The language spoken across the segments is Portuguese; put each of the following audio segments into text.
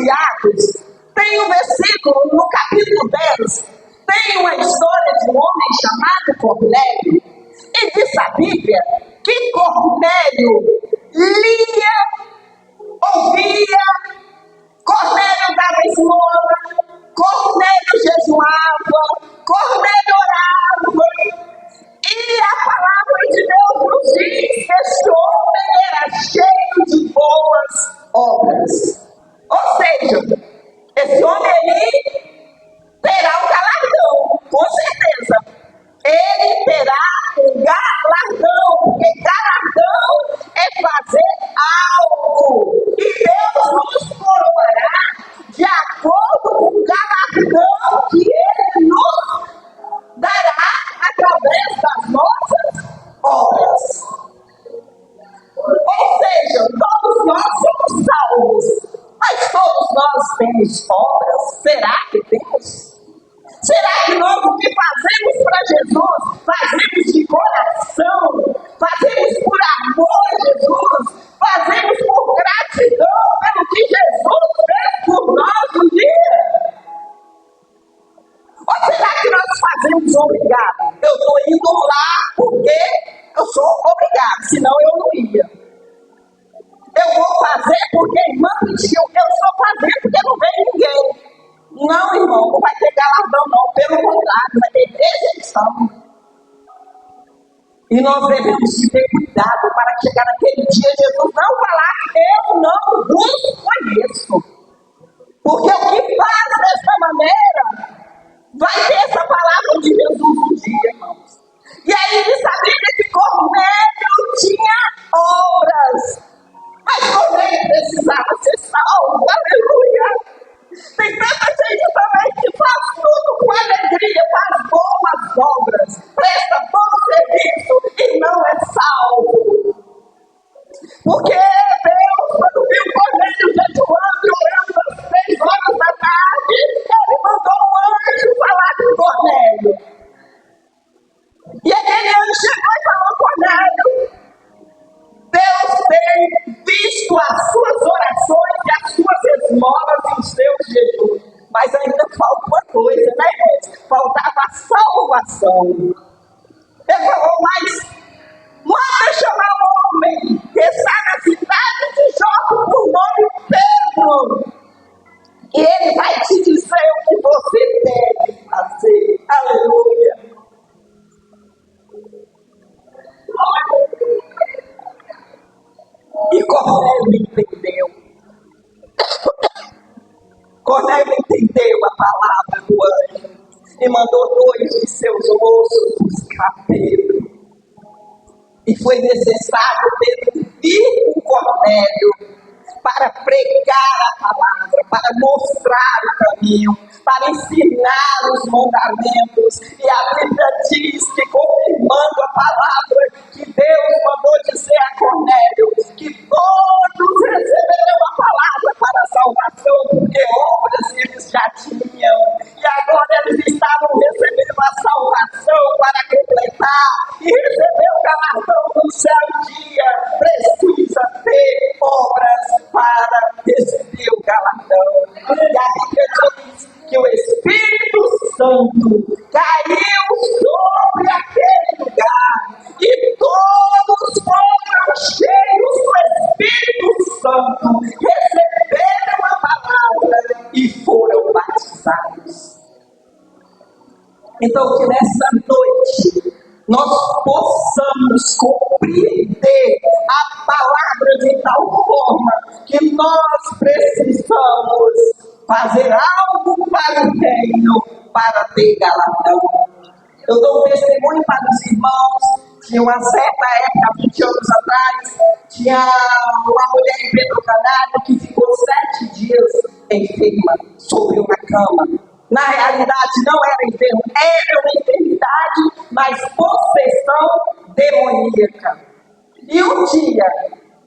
de Atos, tem um versículo no capítulo 10, tem uma história de um homem chamado Cornélio, e diz a Bíblia que Cornélio lia, ouvia, Cornélio dava esmola, Cornélio jejuava, Cornélio orava, e a palavra de Deus nos diz que esse homem era cheio de boas obras. Ou seja, esse homem aí terá um galardão, com certeza. Ele terá um galardão, porque galardão é fazer algo. E Deus nos coroará de acordo com o galardão que Ele nos dará através das nossas obras. Ou seja, todos nós somos salvos, mas todos nós temos obras. Será que temos? Será que nós o que fazemos para Jesus, fazemos de coração, fazemos por amor a Jesus, fazemos por gratidão pelo que Jesus fez por nós um dia? Ou será que nós fazemos obrigado? Eu estou indo lá porque eu sou obrigado, senão eu não ia. Eu vou fazer porque a irmã pediu, eu estou fazendo porque não veio ninguém. Não, irmão, não vai ter galardão não, pelo contrário, vai ter rejeição. E nós devemos ter cuidado para chegar naquele dia Jesus não falar, eu não vos conheço. Porque o que faz dessa maneira, vai ter essa palavra de Jesus um dia, irmãos. E aí diz a Bíblia que Cornélio tinha obras. Mas Cornélio precisava ser salvo, aleluia. Tem tanta gente também que faz tudo com alegria, faz boas obras, presta bom serviço e não é salvo. Porque Deus, quando viu Cornélio jejuando e orando às 3 horas da tarde, Ele mandou um anjo falar com Cornélio. E aquele anjo chegou e falou, Cornélio, Deus tem visto as suas orações e as suas esmolas e os seus jejuns. Mas ainda falta uma coisa, né, irmãos? Faltava a salvação. Ele falou, mas manda chamar um homem que está na cidade de Jope por nome Pedro. E ele vai te dizer o que você deve fazer. Aleluia. E Cornélio entendeu. Cornélio entendeu a palavra do anjo e mandou 2 de seus moços buscar Pedro. E foi necessário Pedro vir com Cornélio para pregar a palavra, para mostrar o caminho, para ensinar os mandamentos. E a Bíblia diz que, confirmando a palavra que Deus mandou dizer a Cornélio, que todos receberam a palavra para a salvação, porque obras eles já tinham. E agora eles estavam recebendo a salvação para completar e receber o galardão do céu um dia. Precisa ter obras para receber o galardão. E a Bíblia diz que o Espírito Santo caiu sobre aquele lugar e todos foram cheios do Espírito Santo, receberam a palavra e foram batizados. Então que nessa noite nós possamos compreender a palavra de tal forma que nós precisamos fazer algo para o reino, para ter galardão. Eu dou um testemunho para os irmãos. Tinha uma certa época, 20 anos atrás, tinha uma mulher em Pedro Canário que ficou 7 dias enferma sobre uma cama. Na realidade não era enfermo, era uma enfermidade, mas possessão demoníaca. E um dia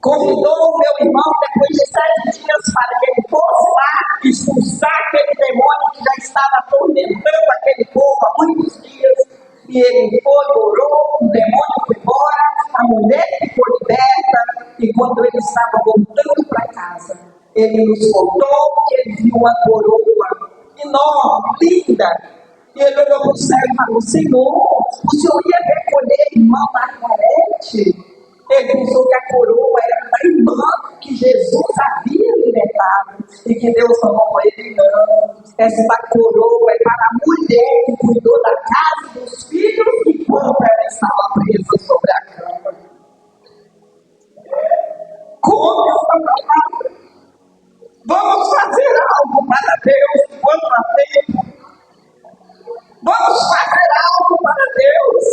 convidou o meu irmão, depois de 7 dias, para que ele fosse lá expulsar aquele demônio que já estava atormentando aquele povo há muitos dias. E ele foi, orou, o demônio foi embora, a mulher ficou liberta, e quando ele estava voltando para casa, Ele nos contou que ele viu uma coroa enorme, linda. E ele olhou para o céu e falou: Senhor, o Senhor ia recolher a irmã Margarete? Ele pensou que a coroa era da irmã que Jesus havia libertado. E que Deus falou para ele: não, essa coroa é para a mulher que cuidou da casa dos filhos enquanto ela estava presa sobre a cama. Como essa palavra? Vamos fazer algo para Deus enquanto há tempo. Vamos fazer algo para Deus,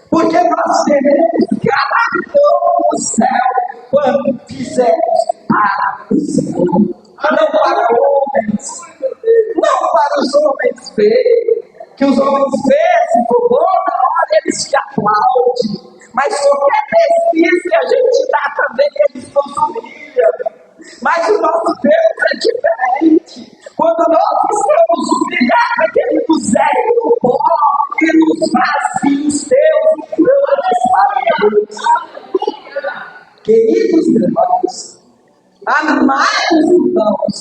porque nós teremos galardão no céu quando fizermos para o Senhor. Não para homens, não para os homens verem, que os homens verem, se for bom, na hora eles te aplaudem, mas qualquer desfile que a gente dá também, eles nos humilham. Mas o nosso Deus é diferente. Quando nós estamos humilhados, Ele nos ergue do pó e nos faz filhos teus e grandes para Deus. Queridos irmãos, amados irmãos,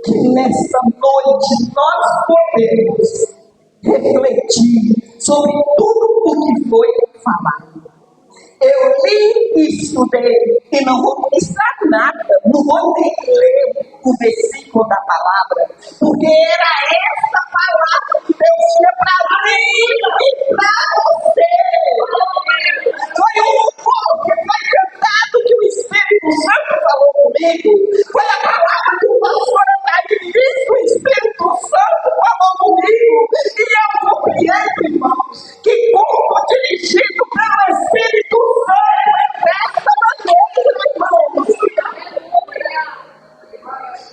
que nesta noite nós podemos refletir sobre tudo o que foi falado. Eu li e estudei e não vou ministrar nada, não vou nem ler o versículo da palavra, porque era essa palavra que Deus tinha para mim e para você. Foi um louvor que foi cantado que o Espírito Santo falou comigo, foi a palavra que o pastor Andaí disse, o Espírito Santo falou comigo, e eu compreendo, irmãos, que como dirigido pelo Espírito Santo dessa maneira, irmãos.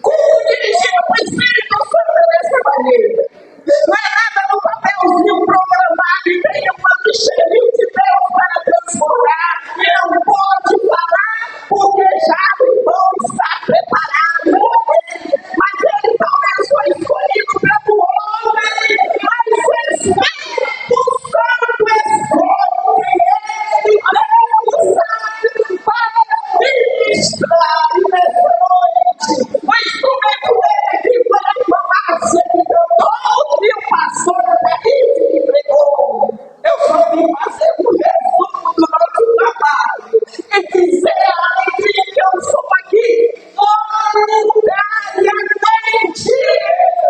Como dirigido pelo Espírito Santo dessa maneira. Não é nada no papelzinho programado e tem uma cheirinho de Deus para transformar. E não pode falar porque já o irmão está preparado. Mas ele talvez foi escolhido pelo homem. Mas o Espírito Santo escolhe ele. Deus sabe para ministrar nessa noite. O instrumento dele que vai falar sempre ouve o pastor David que pregou. Eu só vim fazer um resumo do nosso trabalho e dizer a alegria que eu estou aqui voluntariamente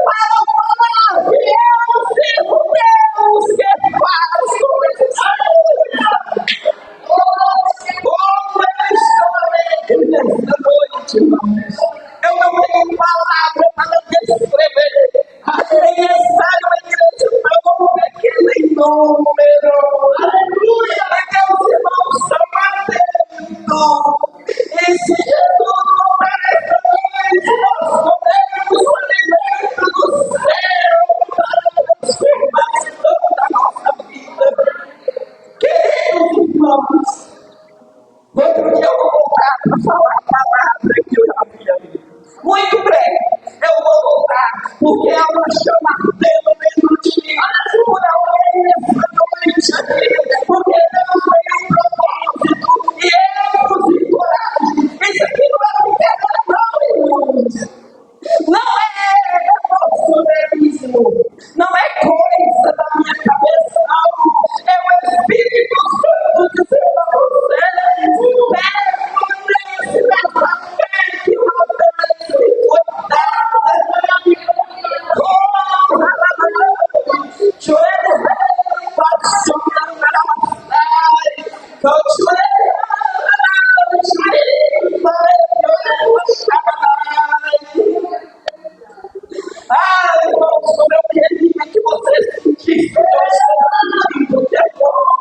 para falar que eu sirvo Deus que faz coisas. Como eu estou alegre nesta noite, irmãos. Eu não tenho palavra para descrever. É necessário uma igreja tão pequena em número. Aleluia! Meus irmãos estão atento. E se Jesus voltar esta noite, nós comemos o alimento do céu para a transformação da nossa vida. Queridos irmãos, outro dia eu vou voltar para falar a palavra que eu já havia lido. Muito breve, eu vou voltar, porque há uma chama ardendo dentro de mim. Por alguém nessa noite aqui, porque Deus tem um propósito e erros e coragem. Isso aqui não é brincadeira, não, irmãos. Não é emocionalismo, não é coisa da minha cabeça, não. É o Espírito Santo dizendo a vocês: permanece nessa fé que você foi dada. Joelhos apaixonados pela cidade, irmãos, como eu queria que vocês sentissem que eu estou sentindo de agora.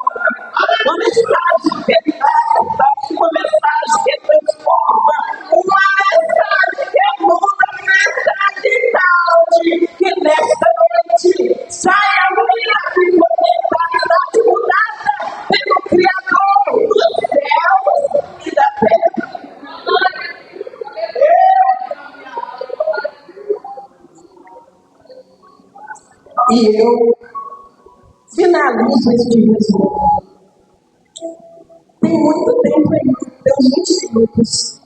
Uma mensagem que liberta, uma mensagem que transforma, uma mensagem que muda a mentalidade. Que nesta noite saia a minha mentalidade mudada pelo Criador dos céus e da terra. E eu finalizo este resumo. Tem muito tempo ainda, tem uns 20 minutos,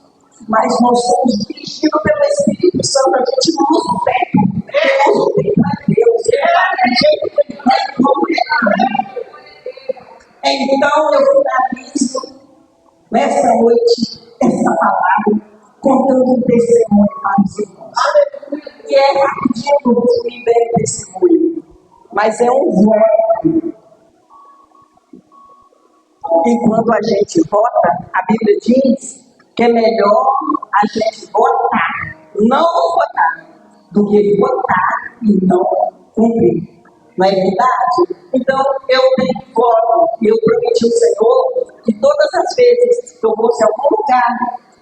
mas nós somos dirigidos pelo Então eu finalizo nesta noite essa palavra contando um testemunho para os irmãos. E é rapidinho que eu vou bem o testemunho, mas é um voto. E quando a gente vota, a Bíblia diz que é melhor a gente votar, não votar, do que votar e não cumprir. Não é verdade? Então, eu tenho voto, eu prometi ao Senhor que todas as vezes que eu fosse a algum lugar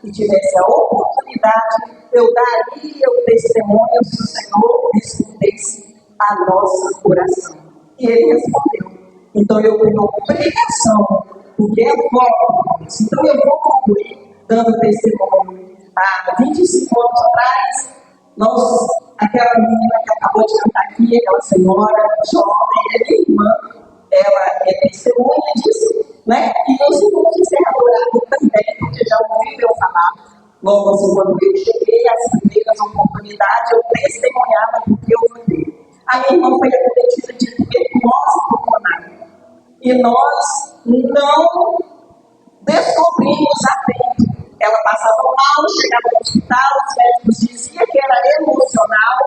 e tivesse a oportunidade, eu daria o testemunho se o Senhor respondesse a nossa oração. E Ele respondeu. Então, eu tenho obrigação, porque é voto. Então, eu vou concluir dando testemunho. Há 25 anos atrás, aquela menina que acabou de cantar aqui, aquela senhora jovem, é minha irmã, ela é testemunha disso, né? E os irmãos de Serra Dourada também, porque já ouviram eu falar. Logo assim, quando eu cheguei às primeiras oportunidades, eu testemunhava porque eu fui. A minha irmã foi acometida de tuberculose pulmonar. E nós não descobrimos a tempo. Ela passava mal, chegava no hospital, os médicos diziam que era emocional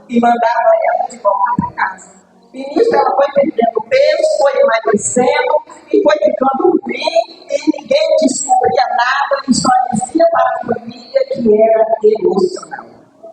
e mandavam ela de volta para casa. E nisso ela foi perdendo peso, foi emagrecendo e foi ficando bem e ninguém descobria nada e só dizia para a família que era emocional.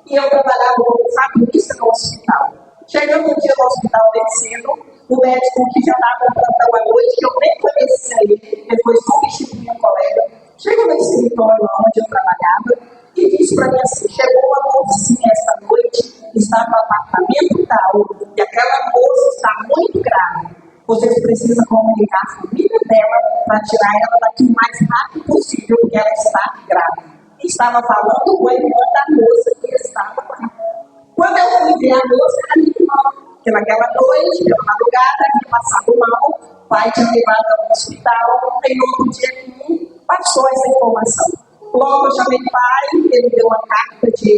E eu trabalhava como fabricista no hospital. Chegando um dia no hospital bem cedo, o médico que já estava no plantão à noite, que eu nem conhecia ele foi substituir um colega, chegou no escritório onde eu trabalhava e disse para mim assim: chegou uma mocinha esta noite, está no apartamento tal, e aquela moça está muito grave. Vocês precisam comunicar a família dela para tirar ela daqui o mais rápido possível, porque ela está grave. E estava falando com a irmã da moça que estava lá. Quando eu fui ver a moça, era minha irmã, porque naquela noite, pela madrugada, havia passado mal, o pai tinha levado ao hospital, e no outro dia passou essa informação. Logo eu chamei o pai, ele deu uma carta de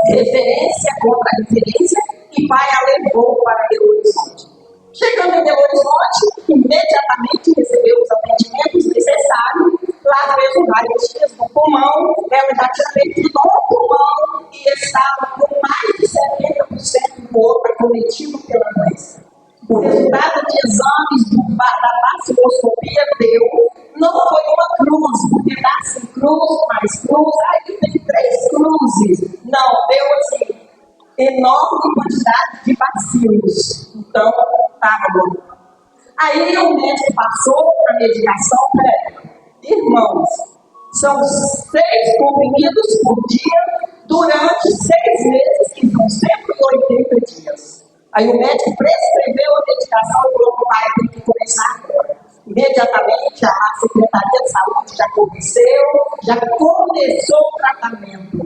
referência contra referência, e o pai a levou para Belo Horizonte. Chegando em Belo Horizonte, imediatamente recebeu os atendimentos necessários. Lá fez o raio-x do pulmão, ela já tinha perdido um pulmão e estava com mais de 70% do corpo acometido pela doença. O resultado de exames da vaciloscopia deu, não foi uma cruz, porque dá assim, cruz mais cruz, aí tem 3 cruzes. Não, deu assim, enorme quantidade de bacilos. Então, estava bom. Aí o médico passou a medicação para ela. Irmãos, são 6 comprimidos por dia durante 6 meses, que são 180 dias. Aí o médico prescreveu a medicação e falou: pai, tem que começar agora. Imediatamente a Secretaria de Saúde já conheceu, já começou o tratamento.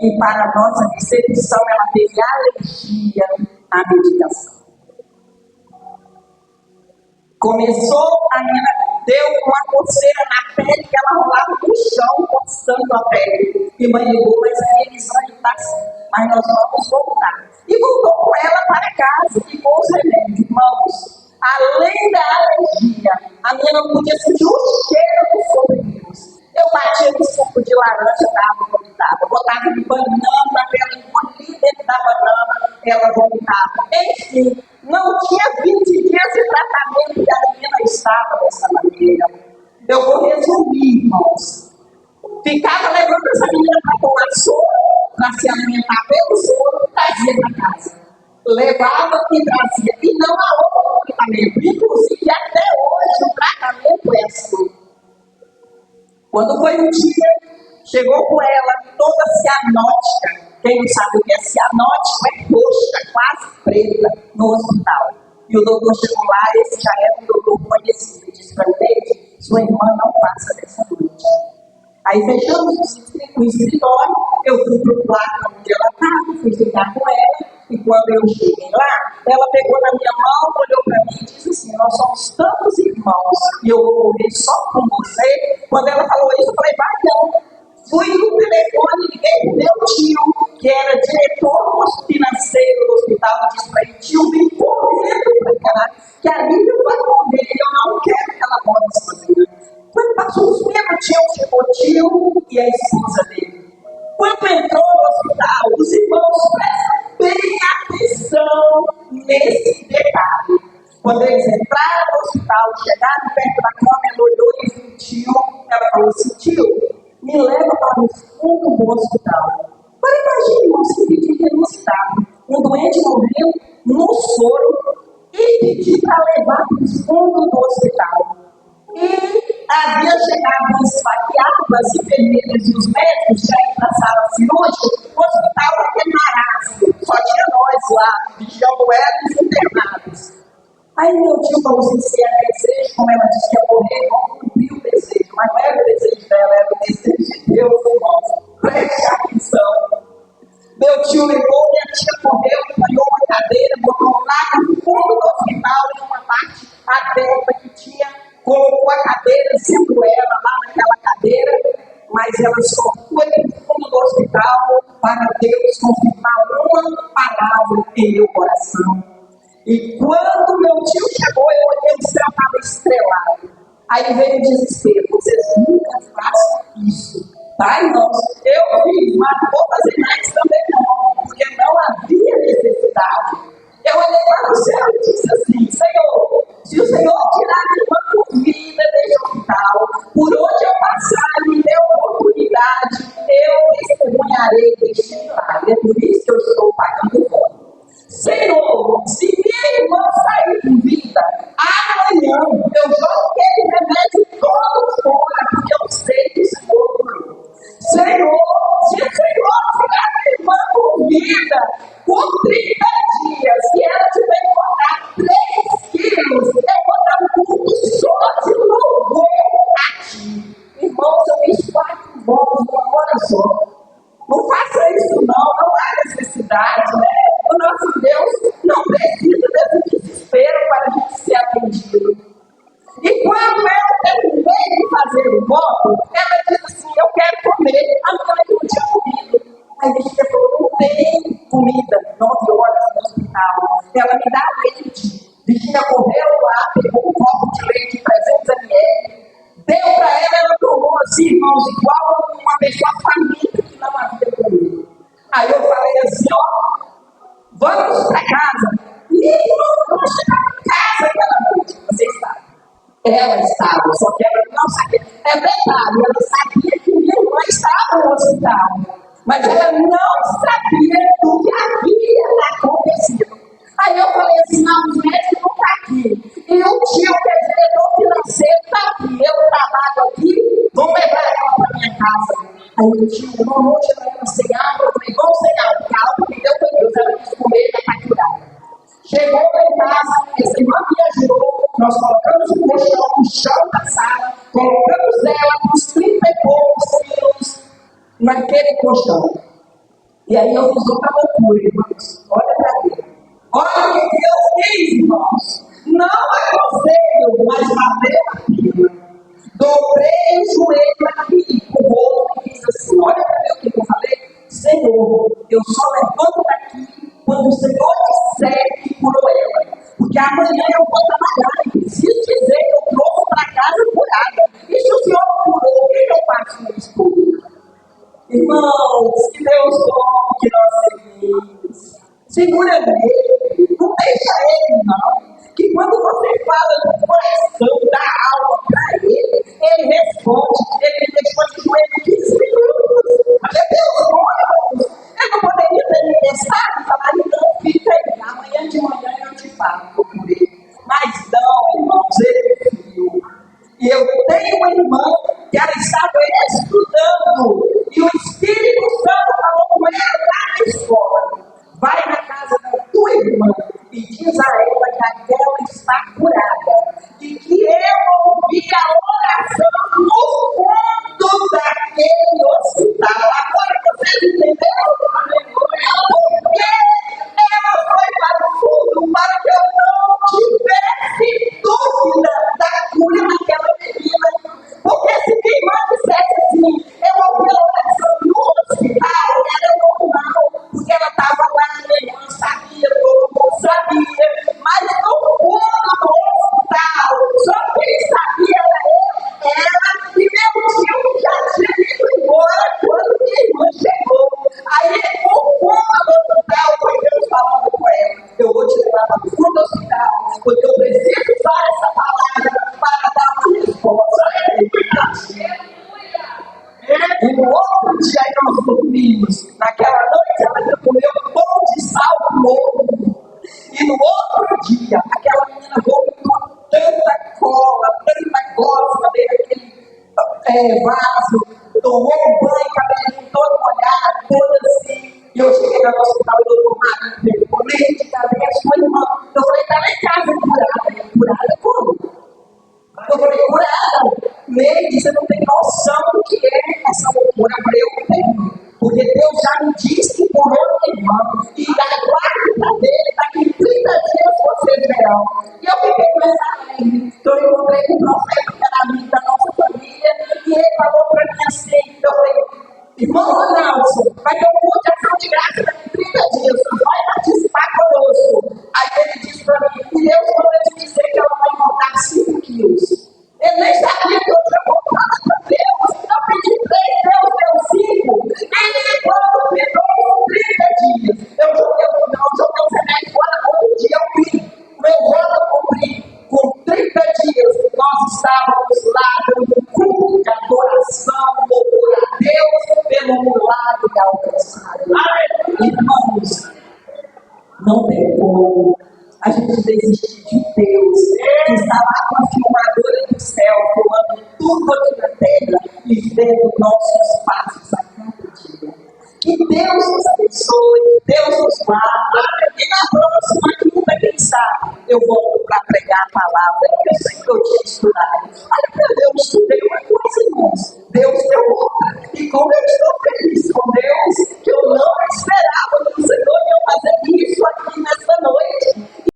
E para a nossa decepção, ela teve alergia à medicação. Começou, a menina deu uma coceira na pele que ela rolava no chão, coçando a pele. E mãe ligou, mas aquele exame está assim, mas nós vamos voltar. E voltou com ela para casa e com os remédios. Irmãos, além da alergia, a menina não podia sentir o cheiro dos comprimidos. Eu batia no suco de laranja, dava, vomitava. Botava de banana, ela engolia dentro da banana, ela vomitava. Enfim, não tinha 20 dias de tratamento e a menina estava dessa maneira. Eu vou resumir, irmãos. Ficava levando essa menina para tomar soro, para se alimentar pelo soro, trazia para casa. Levava e trazia. E não há outro tratamento. Inclusive, até hoje, o tratamento é assim. Quando foi um dia, chegou com ela toda cianótica. Quem não sabe o que é cianótico é roxa, quase preta, no hospital. E o doutor chegou lá, esse já era um doutor conhecido, e disse para ele: sua irmã não passa dessa noite. Aí fechamos o escritório, eu fui para o quarto onde ela estava, fui ficar com ela, e quando eu cheguei lá, ela pegou na minha mão, olhou para mim e disse assim: nós somos tantos irmãos, e eu vou morrer só com você. Quando ela falou isso, eu falei: vai não. Fui no telefone, liguei pro meu tio, que era diretor financeiro do hospital, e disse para ele: tio, vem correndo para cá, que ali casa dele. Quando entrou no hospital, os irmãos prestam bem atenção nesse detalhe. Quando eles entraram no hospital, chegaram perto da cama, ela olhou e viu o tio. Ela falou assim: tio, me leva para o fundo do hospital. Agora imagine, irmãos, que pedido inusitado. Um doente morrendo no soro e pedir para levar para o fundo do hospital. E havia chegado esfaqueado, as enfermeiras e os médicos já iam para a sala cirúrgica, o hospital aquele marasmo, só tinha nós lá, vigiando ela e os internados. Aí meu tio falou assim: se é desejo, como ela disse que ia morrer, vamos cumprir o desejo. Mas não era o desejo dela, era o desejo de Deus, irmãos. Preste atenção. Meu tio levou, minha tia correu, apanhou uma cadeira, botou lá no fundo do hospital, em uma parte aberta que tinha, colocou a cadeira, sentou ela lá naquela cadeira, mas ela só foi no fundo do hospital para Deus confirmar uma palavra em meu coração. E quando meu tio chegou, eu olhei, o céu estava estrelado. Aí veio o desespero: vocês nunca façam isso, tá, irmãos? Eu fiz, mas não vou fazer mais também não, porque não havia necessidade. Eu olhei para o céu e disse assim: Senhor, se o Senhor tirar uma vida desse hospital, por onde eu passar e me der oportunidade, eu testemunharei deste milagre. É por isso que eu estou pagando voto. Senhor, se minha irmã sair com vida, amanhã eu jogo aquele remédio todo fora, porque eu sei que o Senhor curou. Senhor, se o Senhor tirar minha irmã com vida, por 30 dias, e ela tiver que engordar 3 quilos, eu vou dar um culto só de louvor a ti. Irmãos, eu fiz 4 votos numa hora só. Não faça isso não há necessidade, né? O nosso Deus não precisa desse desespero para a gente ser atendido. E quando eu terminei de fazer o voto, ela disse assim: eu quero comer. A mãe não tinha comido. Aí a gente falou: não tem comida, 9 horas no hospital. Ela me dá leite. Virginia correu lá, pegou um copo de leite de 300 ml, deu para ela tomou assim, irmãos, igual uma pessoa faminta que não havia comido. Aí eu falei assim: ó, vamos para casa. E não chegava em casa aquela noite, vocês sabem. Ela estava, só que ela não sabia. É verdade, ela sabia que minha irmã estava no hospital, mas ela não sabia do que havia acontecido. Aí eu falei assim: não, os médicos não estão aqui. E o tio, que é diretor financeiro, está aqui. Eu trabalho aqui, vamos levar ela para minha casa. Aí o tio, não, hoje ela está sem água. Eu falei: vamos sem água, porque a água que deu foi Deus. Ela quis comer, ela está curada. Chegou em casa, essa irmã me ajudou, nós colocamos o colchão no chão da sala, colocamos ela uns 30 e poucos quilos naquele colchão. E aí eu fiz outra loucura, irmãos. Olha para Deus. Olha o que Deus fez, irmãos. Não aconselho, mas valeu a pena. Dobrei o joelho aqui, o rosto, e fiz assim: olha para ver o que eu falei. Senhor, eu só levanto daqui quando o Senhor disser que curou ela. Porque amanhã eu vou trabalhar e preciso dizer que eu trouxe para casa curada. E se o Senhor curou, o que eu faço com isso? Irmãos, que Deus bom que nós servimos. Segura nele, não deixa ele não. Que quando você fala do coração, da alma para ele responde. Ele me deixou de joelho 15 minutos. Mas é Deus bom, irmãos. Eu não poderia ter me testado e falar: então fica aí, amanhã de manhã eu te falo, eu curei. Mas não, irmãos, ele viu. E eu tenho uma irmã que ela estava estudando, e o Espírito Santo falou com ela lá na escola: vai na casa da tua irmã e diz a ela que aquela está curada, e que eu ouvi a oração no fundo daquele hospital. dormimos. Naquela noite ela ainda comeu pão de sal com ovo. E no outro dia, aquela menina vomitou tanta cola, tanta gosma dentro daquele vaso, tomou um banho, cabelinho todo molhado, todo assim. E eu cheguei no hospital e o doutor Marinho perguntou: Leite, cadê a sua irmã? Eu falei: tá lá em casa, curada. Curada como? Eu falei: curada. Leite, você não tem noção do que é essa loucura. Eu falei: eu tenho. Porque Deus já me disse que curou minha irmã. E da guarda dele, daqui 30 dias vocês verão. E eu fiquei com essa alegre. Então eu encontrei com o profeta que era amigo da nossa família. E ele falou para mim assim: eu falei: irmão Ronaldo, vai ter um culto de ação de graça daqui 30 dias. Vai participar conosco. Aí ele disse para mim: e Deus manda te dizer que ela vai engordar 5 quilos. Eu nem sabia que eu tinha voltado para Deus. Eu pedi 3, Deus deu 5. Ele quando ficou 30 dias. Eu joguei o remédio fora todo dia. Eu vi. Meu voto eu cumpri. Com 30 dias, nós estávamos lá dando culto de adoração, louvor a Deus, pelo milagre alcançado. Irmãos, não tem como a gente desistir de Deus, que está lá com a filmadora do céu, filmando tudo aqui na terra e vendo nossos passos a cada dia. Que Deus nos abençoe, que Deus nos guarde. E na próxima quinta, quem sabe, eu volto para pregar a palavra que eu sei que eu tinha estudado. Olha para Deus, estudei uma coisa, irmãos. Deus deu outra. E como eu estou feliz com Deus, que eu não